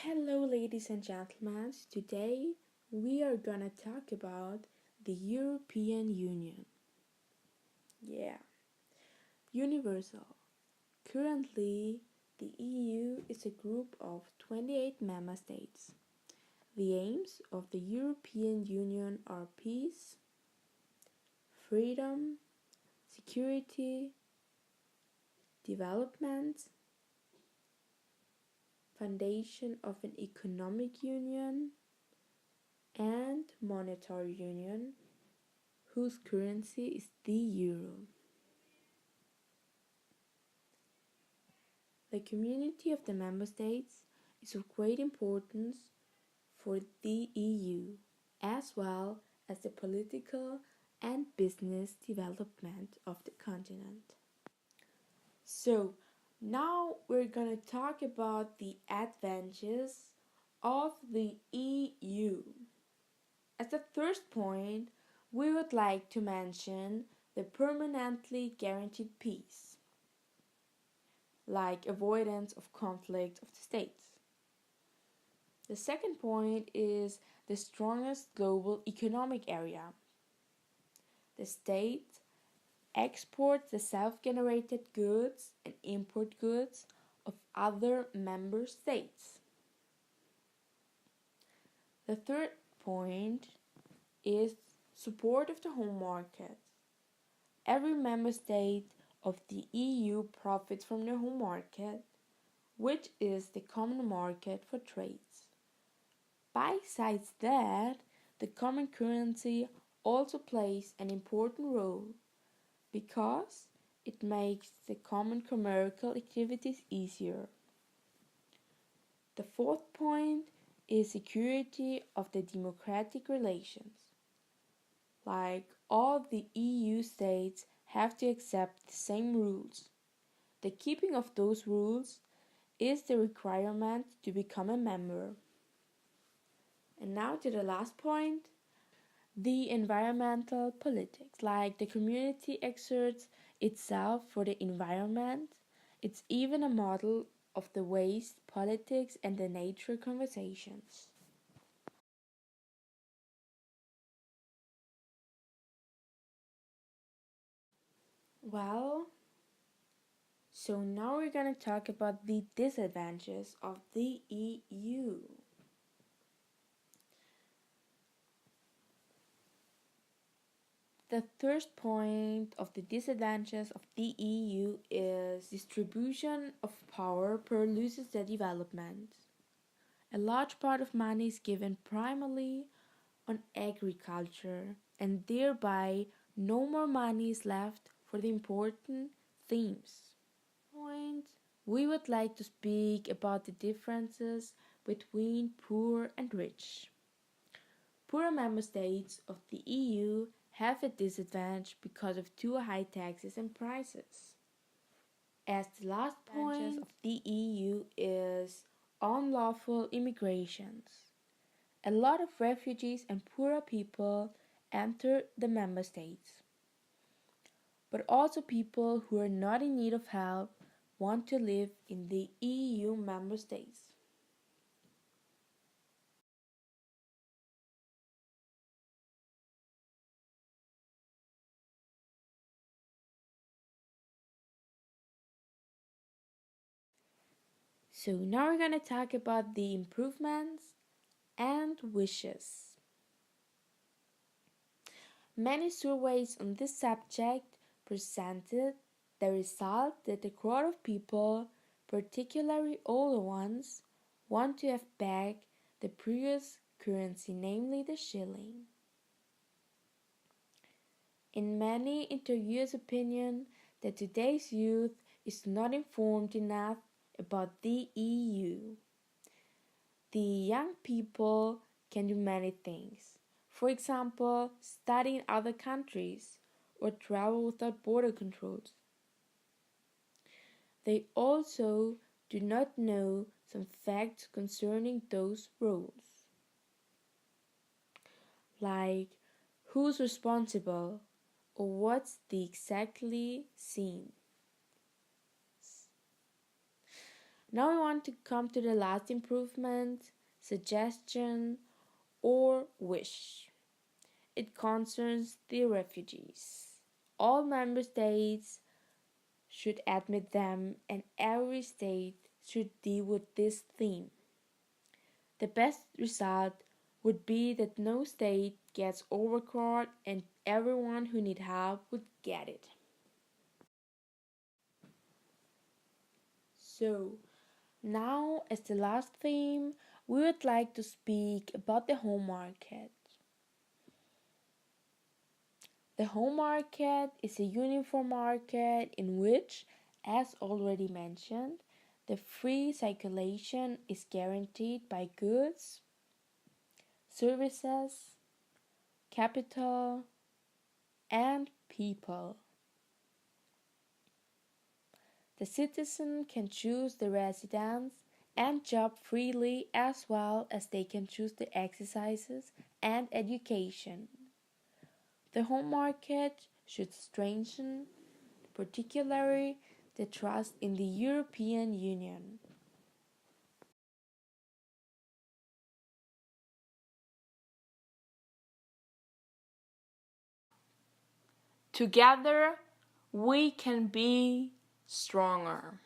Hello, ladies and gentlemen. Today we are gonna talk about the European Union. Yeah, universal. Currently, the EU is a group of 28 member states. The aims of the European Union are peace, freedom, security, development, foundation of an economic union, and monetary union, whose currency is the euro. The community of the member states is of great importance for the EU, as well as the political and business development of the continent. So, now we're gonna talk about the advantages of the EU. As the first point, we would like to mention the permanently guaranteed peace, like avoidance of conflict of the states. The second point is the strongest global economic area. The state exports the self-generated goods and import goods of other member states. The third point is support of the home market. Every member state of the EU profits from the home market, which is the common market for trades. Besides that, the common currency also plays an important role because it makes the common commercial activities easier. The fourth point is security of the democratic relations. Like all the EU states have to accept the same rules. The keeping of those rules is the requirement to become a member. And now to the last point, the environmental politics. Like the community exerts itself for the environment, it's even a model of the waste politics and the nature conversations. Well, so now we're gonna talk about the disadvantages of the EU. The first point of the disadvantages of the EU is distribution of power produces the development. A large part of money is given primarily on agriculture, and thereby no more money is left for the important themes. Point. We would like to speak about the differences between poor and rich. Poorer member states of the EU have a disadvantage because of too high taxes and prices. As the last point of the EU is unlawful immigrations. A lot of refugees and poorer people enter the member states. But also people who are not in need of help want to live in the EU member states. So now we're going to talk about the improvements and wishes. Many surveys on this subject presented the result that a crowd of people, particularly older ones, want to have back the previous currency, namely the shilling. In many interviewers' opinion, that today's youth is not informed enough about the EU. The young people can do many things. For example, study in other countries or travel without border controls. They also do not know some facts concerning those rules, like who's responsible or what's the exactly seen. Now we want to come to the last improvement, suggestion, or wish. It concerns the refugees. All member states should admit them, and every state should deal with this theme. The best result would be that no state gets overcrowded and everyone who needs help would get it. So, now as the last theme, we would like to speak about the home market. The home market is a uniform market in which, as already mentioned, the free circulation is guaranteed by goods, services, capital, and people. The citizen can choose the residence and job freely as well as they can choose the exercises and education. The home market should strengthen, particularly, the trust in the European Union. Together, we can be stronger.